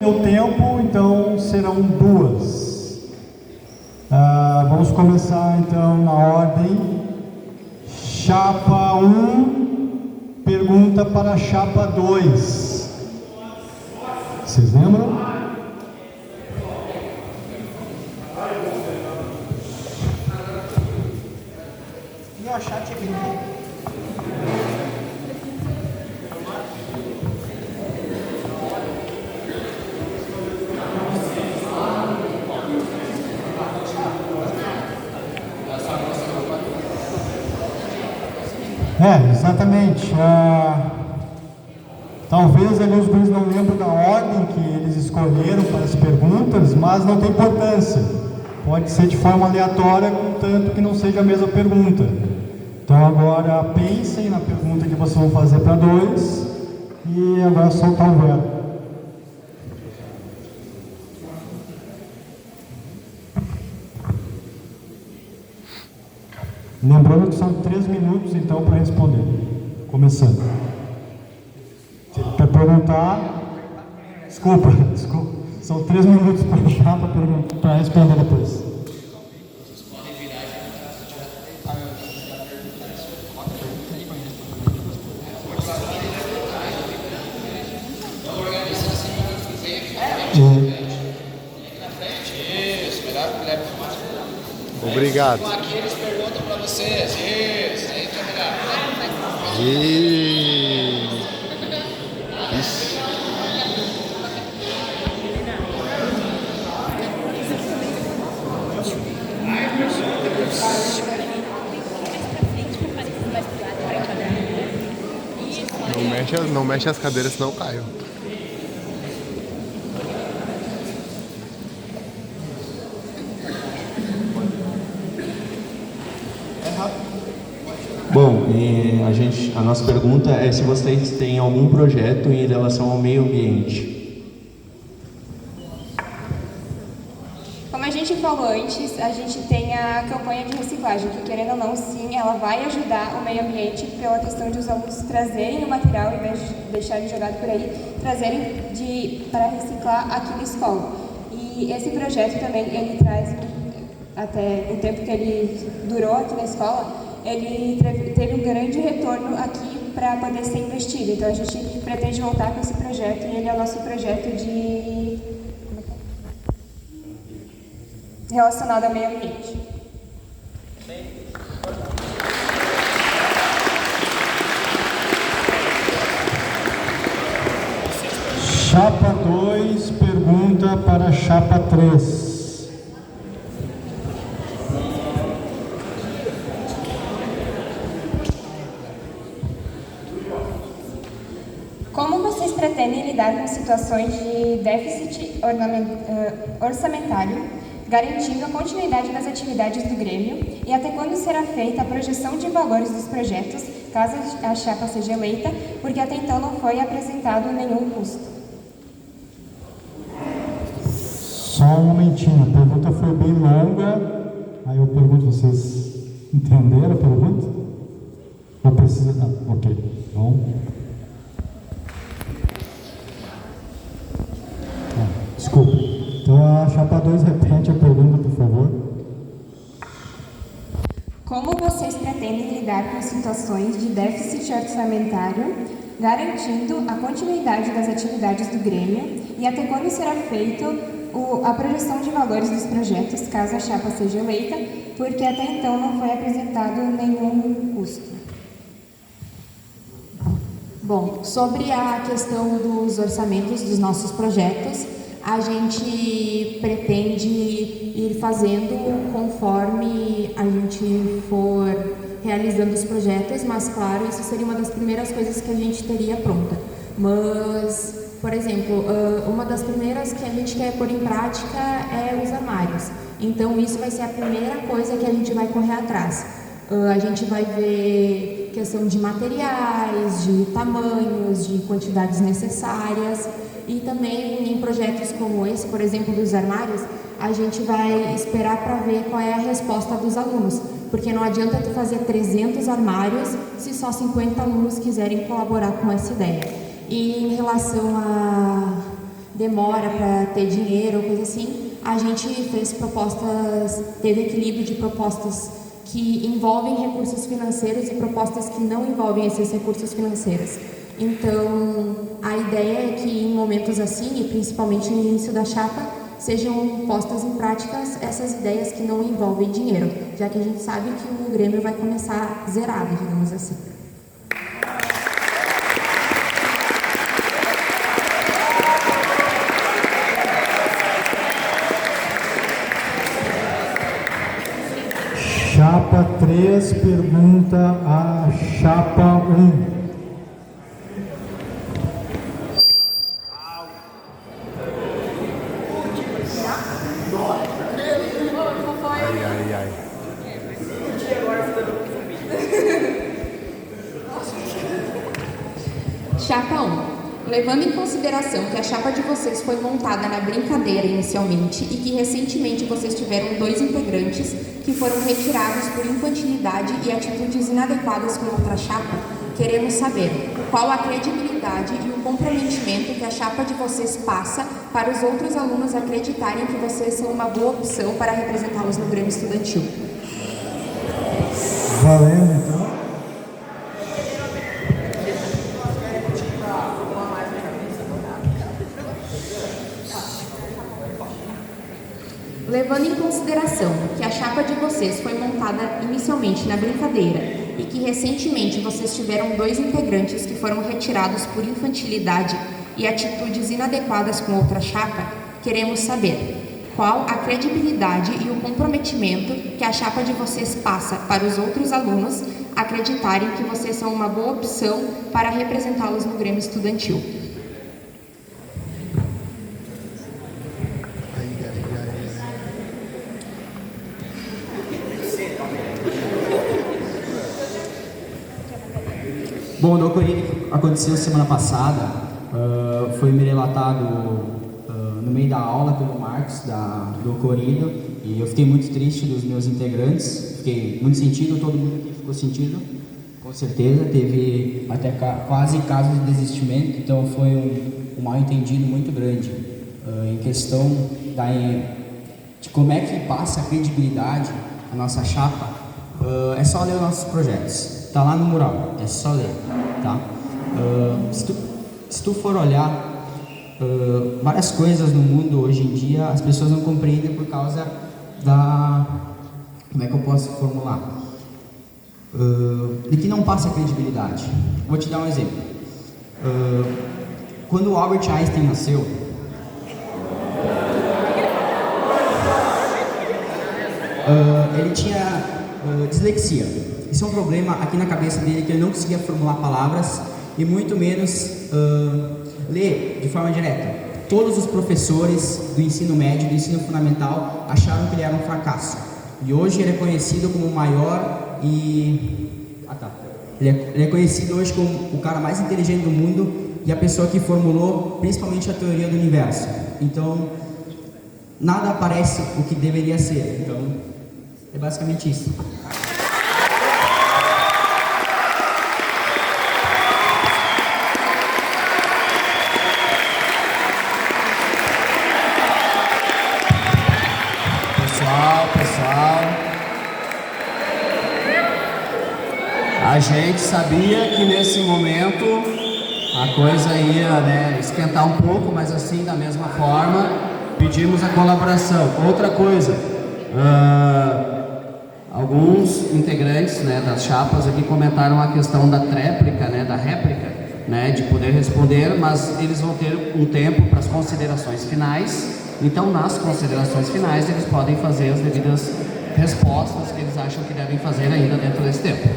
O tempo, então, serão 2. Vamos começar, então, na ordem. Chapa 1, pergunta para a chapa 2. Vocês lembram? Meu chat aqui. Exatamente. Talvez ali os guris não lembram da ordem que eles escolheram para as perguntas, mas não tem importância. Pode ser de forma aleatória, contanto que não seja a mesma pergunta. Então agora pensem na pergunta que vocês vão fazer para 2 e agora soltar o verbo. Lembrando que são 3 minutos, então, para responder. Começando. Para perguntar... Desculpa. São 3 minutos para responder depois. Obrigado. Aqui eles perguntam para vocês. Isso, aí tá melhor. Isso. Não mexe as cadeiras, senão caio. Bom, a nossa pergunta é se vocês têm algum projeto em relação ao meio ambiente. Como a gente falou antes, a gente tem a campanha de reciclagem, que querendo ou não, sim, ela vai ajudar o meio ambiente pela questão de os alunos trazerem o material, em vez de deixarem jogado por aí, trazerem para reciclar aqui na escola. E esse projeto também, ele traz, até o tempo que ele durou aqui na escola, ele teve um grande retorno aqui para poder ser investido. Então a gente pretende voltar com esse projeto e ele é o nosso projeto relacionado ao meio ambiente. Chapa 2, pergunta para a chapa 3. Como vocês pretendem lidar com situações de déficit orçamentário, garantindo a continuidade das atividades do Grêmio, e até quando será feita a projeção de valores dos projetos, caso a chapa seja eleita, porque até então não foi apresentado nenhum custo? Só um momentinho, a pergunta foi bem longa. Aí eu pergunto, vocês entenderam a pergunta? Ou precisa... ok, bom. Desculpa. Então a chapa 2 repete a pergunta, por favor. Como vocês pretendem lidar com situações de déficit orçamentário, garantindo a continuidade das atividades do Grêmio, e até quando será feita a projeção de valores dos projetos, caso a chapa seja eleita, porque até então não foi apresentado nenhum custo? Bom, sobre a questão dos orçamentos dos nossos projetos, a gente pretende ir fazendo conforme a gente for realizando os projetos, mas claro, isso seria uma das primeiras coisas que a gente teria pronta. Mas, por exemplo, uma das primeiras que a gente quer pôr em prática é os armários. Então isso vai ser a primeira coisa que a gente vai correr atrás. A gente vai ver questão de materiais, de tamanhos, de quantidades necessárias. E também em projetos como esse, por exemplo, dos armários, a gente vai esperar para ver qual é a resposta dos alunos. Porque não adianta tu fazer 300 armários se só 50 alunos quiserem colaborar com essa ideia. E em relação a demora para ter dinheiro ou coisa assim, a gente fez propostas, teve equilíbrio de propostas que envolvem recursos financeiros e propostas que não envolvem esses recursos financeiros. Então, a ideia é que em momentos assim, e principalmente no início da chapa, sejam postas em práticas essas ideias que não envolvem dinheiro, já que a gente sabe que o Grêmio vai começar zerado, digamos assim. Chapa 3 pergunta a Chapa 1. Ai, ai. Chapa 1. Levando em consideração que a chapa de vocês foi montada na brincadeira inicialmente e que recentemente vocês tiveram 2 integrantes que foram retirados por infantilidade e atitudes inadequadas com outra chapa, queremos saber qual a credibilidade e o comprometimento que a chapa de vocês passa para os outros alunos acreditarem que vocês são uma boa opção para representá-los no Grêmio Estudantil. Valendo, então. Levando em consideração que a chapa de vocês foi montada inicialmente na brincadeira e que recentemente vocês tiveram 2 integrantes que foram retirados por infantilidade e atitudes inadequadas com outra chapa, queremos saber qual a credibilidade e o comprometimento que a chapa de vocês passa para os outros alunos acreditarem que vocês são uma boa opção para representá-los no Grêmio Estudantil. Bom, no ocorrido que aconteceu semana passada, foi me relatado no meio da aula pelo Marcos, do ocorrido, e eu fiquei muito triste dos meus integrantes, fiquei muito sentido, todo mundo aqui ficou sentido, com certeza, teve até quase casos de desistimento, então foi um mal entendido muito grande em questão de como é que passa a credibilidade a nossa chapa. É só ler os nossos projetos. Tá lá no mural, é só ler, tá? Se tu for olhar várias coisas no mundo hoje em dia, as pessoas não compreendem por causa como é que eu posso formular? De que não passa credibilidade. Vou te dar um exemplo. Quando o Albert Einstein nasceu, ele tinha dislexia. Isso é um problema aqui na cabeça dele, que ele não conseguia formular palavras e muito menos ler de forma direta. Todos os professores do ensino médio, do ensino fundamental, acharam que ele era um fracasso. E hoje ele é conhecido como o maior Ele é conhecido hoje como o cara mais inteligente do mundo e a pessoa que formulou principalmente a teoria do universo. Então, nada parece o que deveria ser. Então, é basicamente isso. Pessoal, a gente sabia que nesse momento a coisa ia, esquentar um pouco, mas assim, da mesma forma, pedimos a colaboração. Outra coisa, alguns integrantes, das chapas aqui comentaram a questão da tréplica, da réplica, de poder responder, mas eles vão ter um tempo para as considerações finais. Então, nas considerações finais, eles podem fazer as devidas respostas que eles acham que devem fazer ainda dentro desse tempo.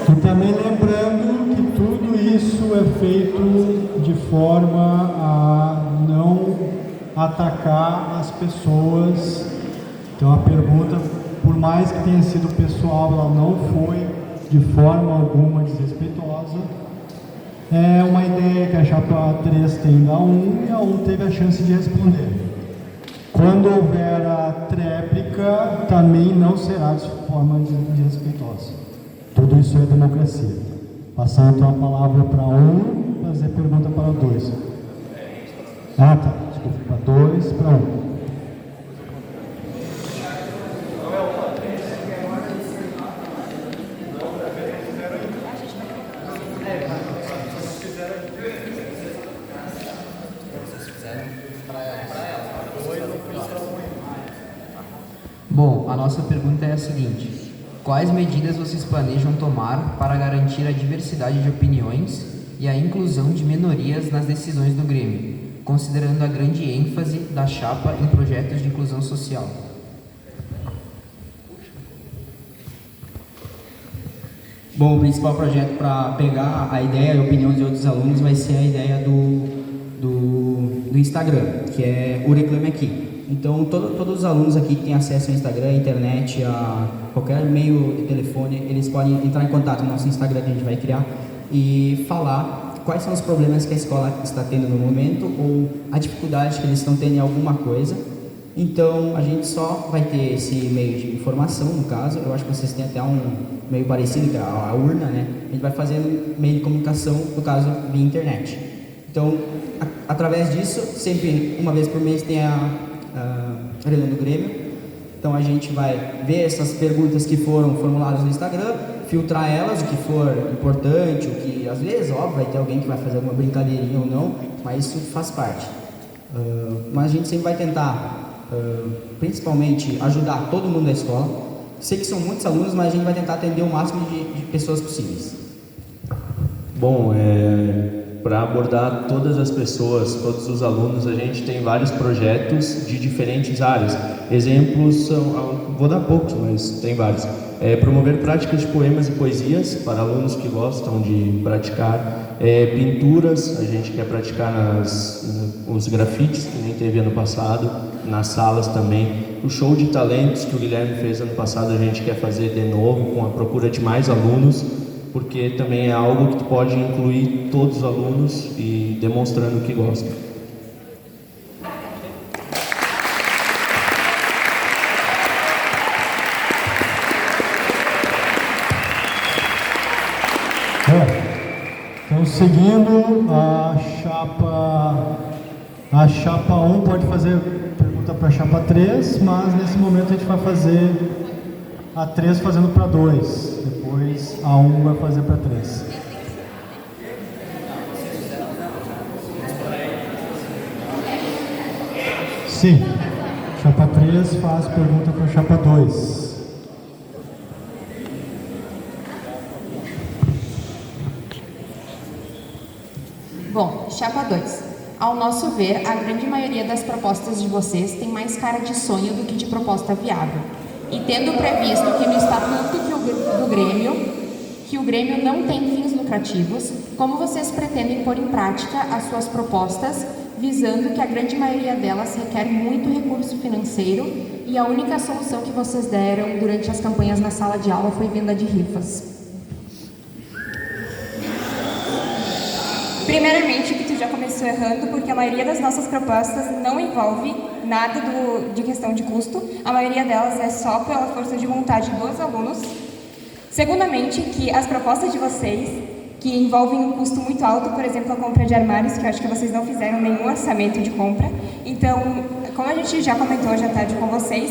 E também lembrando que tudo isso é feito de forma a não atacar as pessoas. Então, a pergunta, por mais que tenha sido pessoal, ela não foi de forma alguma desrespeitosa. É uma ideia que a chapa 3 tem da 1 e a 1 teve a chance de responder. quando houver a tréplica, também não será de forma desrespeitosa. Tudo isso é democracia. Passando então a palavra para um, fazer pergunta para dois. Ah, tá. Desculpa, para dois, para um. Bom, a nossa pergunta é a seguinte: quais medidas vocês planejam tomar para garantir a diversidade de opiniões e a inclusão de minorias nas decisões do Grêmio, considerando a grande ênfase da chapa em projetos de inclusão social? Bom, o principal projeto para pegar a ideia e a opinião de outros alunos vai ser a ideia do Instagram, que é o Reclame Aqui. Então, todos os alunos aqui que têm acesso ao Instagram, internet, a qualquer meio de telefone, eles podem entrar em contato no nosso Instagram que a gente vai criar e falar quais são os problemas que a escola está tendo no momento ou a dificuldade que eles estão tendo em alguma coisa. Então, a gente só vai ter esse meio de informação, no caso. Eu acho que vocês têm até um meio parecido, que é a urna, né? A gente vai fazer meio de comunicação, no caso, via internet. Então, através disso, sempre, uma vez por mês, tem a reunião do Grêmio. Então, a gente vai ver essas perguntas que foram formuladas no Instagram, filtrar elas, o que for importante, o que, às vezes, óbvio, vai ter alguém que vai fazer alguma brincadeirinha ou não, mas isso faz parte. Mas a gente sempre vai tentar, principalmente, ajudar todo mundo da escola. Sei que são muitos alunos, mas a gente vai tentar atender o máximo de pessoas possíveis. Bom, para abordar todas as pessoas, todos os alunos, a gente tem vários projetos de diferentes áreas. Exemplos são, vou dar poucos, mas tem vários. Promover práticas de poemas e poesias para alunos que gostam de praticar. Pinturas, a gente quer praticar os grafites, que nem teve ano passado, nas salas também. O show de talentos que o Guilherme fez ano passado, a gente quer fazer de novo, com a procura de mais alunos, porque também é algo que pode incluir todos os alunos e demonstrando que gostam. Então, seguindo, a chapa 1 pode fazer pergunta para a chapa 3, mas nesse momento a gente vai fazer a 3 fazendo para 2. Depois a 1 vai fazer para 3. Sim, chapa 3 faz pergunta para a chapa 2. Bom, chapa 2. Ao nosso ver, a grande maioria das propostas de vocês tem mais cara de sonho do que de proposta viável. E tendo previsto que no estatuto do Grêmio, que o Grêmio não tem fins lucrativos, como vocês pretendem pôr em prática as suas propostas, visando que a grande maioria delas requer muito recurso financeiro e a única solução que vocês deram durante as campanhas na sala de aula foi venda de rifas? Primeiramente, que tu já começou errando, porque a maioria das nossas propostas não envolve nada de questão de custo. A maioria delas é só pela força de vontade dos alunos. Segundamente, que as propostas de vocês, que envolvem um custo muito alto, por exemplo, a compra de armários, que eu acho que vocês não fizeram nenhum orçamento de compra. Então, como a gente já comentou hoje à tarde com vocês,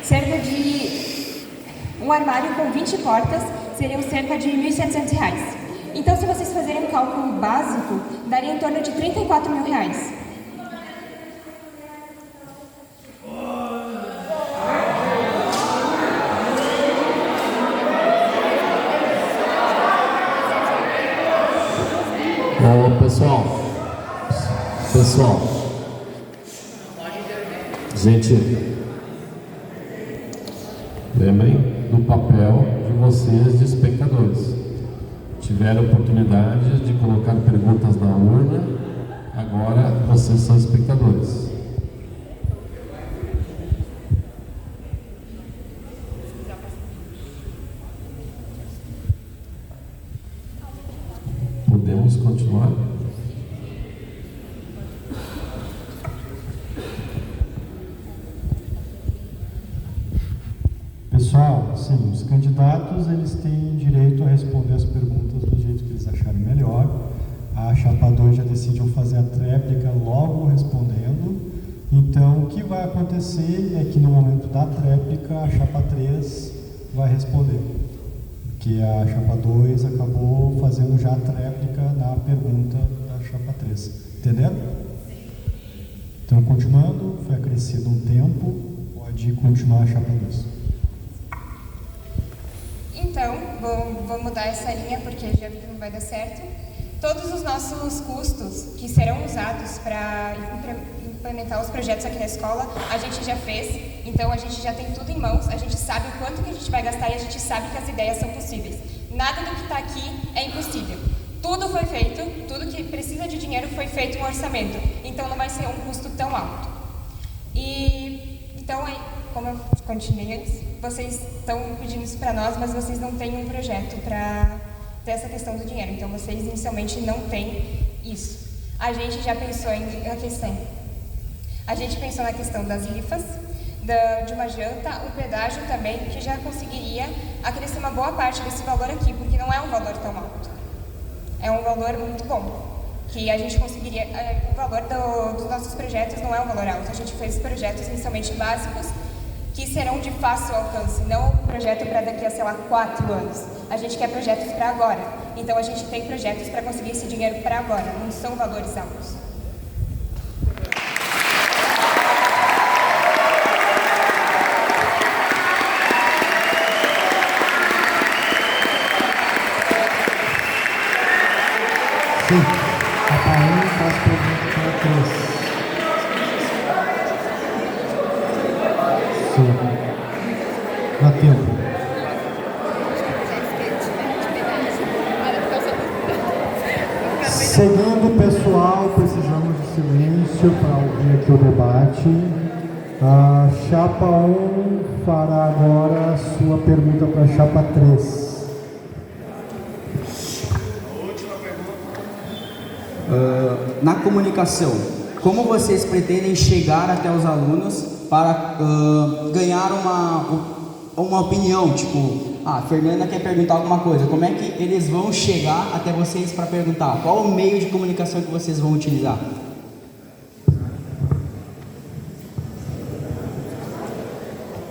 cerca de um armário com 20 portas seriam cerca de R$ 1.700. Então, se vocês fizerem um cálculo básico, daria em torno de R$ 34 mil. Pessoal, gente, lembrem do papel de vocês de espectadores. Tiveram oportunidade de colocar perguntas na urna, agora vocês são espectadores. Podemos continuar? candidatos, eles têm direito a responder as perguntas do jeito que eles acharem melhor. A chapa 2 já decidiu fazer a tréplica logo respondendo. Então, o que vai acontecer é que no momento da tréplica, a chapa 3 vai responder. Porque a chapa 2 acabou fazendo já a tréplica na pergunta da chapa 3. Entenderam? Então, continuando, foi acrescido um tempo, pode continuar a chapa 2. Então, vou mudar essa linha porque já vi que não vai dar certo. Todos os nossos custos que serão usados para implementar os projetos aqui na escola, a gente já fez, então a gente já tem tudo em mãos, a gente sabe o quanto que a gente vai gastar e a gente sabe que as ideias são possíveis. Nada do que está aqui é impossível. Tudo foi feito, tudo que precisa de dinheiro foi feito em um orçamento, então não vai ser um custo tão alto. Então, como eu continuei antes, vocês estão pedindo isso para nós, mas vocês não têm um projeto para ter essa questão do dinheiro, então vocês inicialmente não têm isso. A gente já pensou na questão. A gente pensou na questão das rifas, de uma janta, o pedágio também, que já conseguiria acrescer uma boa parte desse valor aqui, porque não é um valor tão alto. É um valor muito bom, que a gente conseguiria... O valor dos nossos projetos não é um valor alto. A gente fez projetos inicialmente básicos, que serão de fácil alcance, não um projeto para daqui a, 4 anos. A gente quer projetos para agora. Então, a gente tem projetos para conseguir esse dinheiro para agora, não são valores altos. Sim, Rafael faz pergunta para a 3. Sim. Dá tempo. Seguindo, pessoal, precisamos de silêncio para ouvir aqui o debate. A chapa 1 fará agora a sua pergunta para a chapa 3. Na comunicação, como vocês pretendem chegar até os alunos para ganhar uma opinião? Tipo, a Fernanda quer perguntar alguma coisa, como é que eles vão chegar até vocês para perguntar? Qual o meio de comunicação que vocês vão utilizar?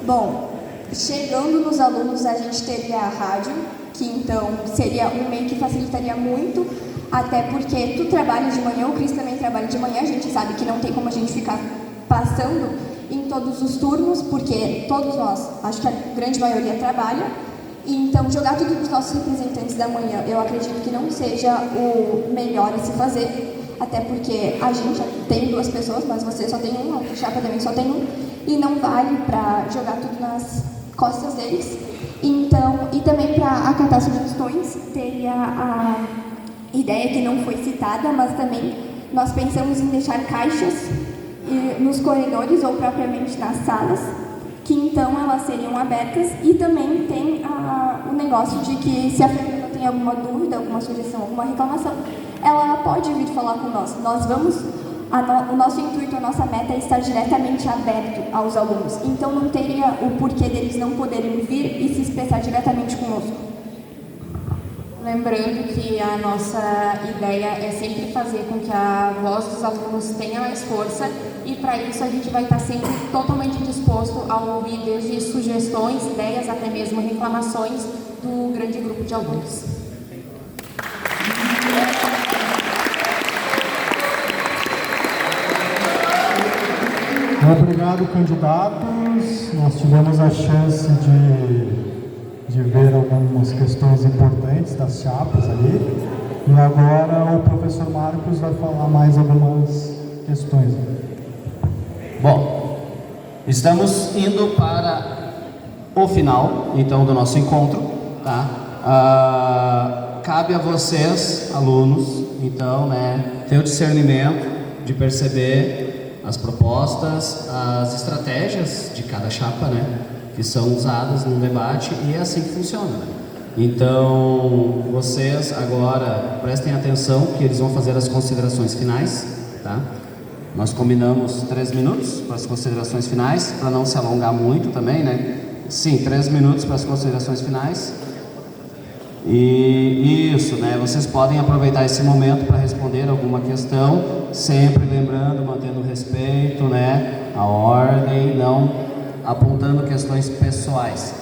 Bom, chegando nos alunos, a gente teria a rádio, que então seria um meio que facilitaria muito, até porque tu trabalha de manhã, o Cris também trabalha de manhã, a gente sabe que não tem como a gente ficar passando em todos os turnos, porque todos nós, acho que a grande maioria trabalha, e então jogar tudo para os nossos representantes da manhã, eu acredito que não seja o melhor a se fazer, até porque a gente tem 2 pessoas, mas você só tem um, a chapa também só tem um, e não vale para jogar tudo nas costas deles. Então, e também para acatar sugestões, teria a ideia que não foi citada, mas também nós pensamos em deixar caixas nos corredores ou propriamente nas salas, que então elas seriam abertas, e também tem o negócio de que se a Fernanda tem alguma dúvida, alguma sugestão, alguma reclamação, ela pode vir falar com nós. Nós vamos, o nosso intuito, a nossa meta é estar diretamente aberto aos alunos, então não teria o porquê deles não poderem vir e se expressar diretamente conosco. Lembrando que a nossa ideia é sempre fazer com que a voz dos alunos tenha mais força, e para isso a gente vai estar sempre totalmente disposto a ouvir desde sugestões, ideias, até mesmo reclamações do grande grupo de alunos. Obrigado, candidatos. Nós tivemos a chance de ver algumas questões importantes das chapas ali. E agora o professor Marcos vai falar mais algumas questões. Bom, estamos indo para o final, então, do nosso encontro, tá? Cabe a vocês, alunos, então, né, ter o discernimento de perceber as propostas, as estratégias de cada chapa, né, que são usadas no debate, e é assim que funciona, né? Então, vocês agora prestem atenção que eles vão fazer as considerações finais, tá? Nós combinamos 3 minutos para as considerações finais, para não se alongar muito também, né? Sim, 3 minutos para as considerações finais. E isso, né? Vocês podem aproveitar esse momento para responder alguma questão, sempre lembrando, mantendo o respeito, né? A ordem, não apontando questões pessoais.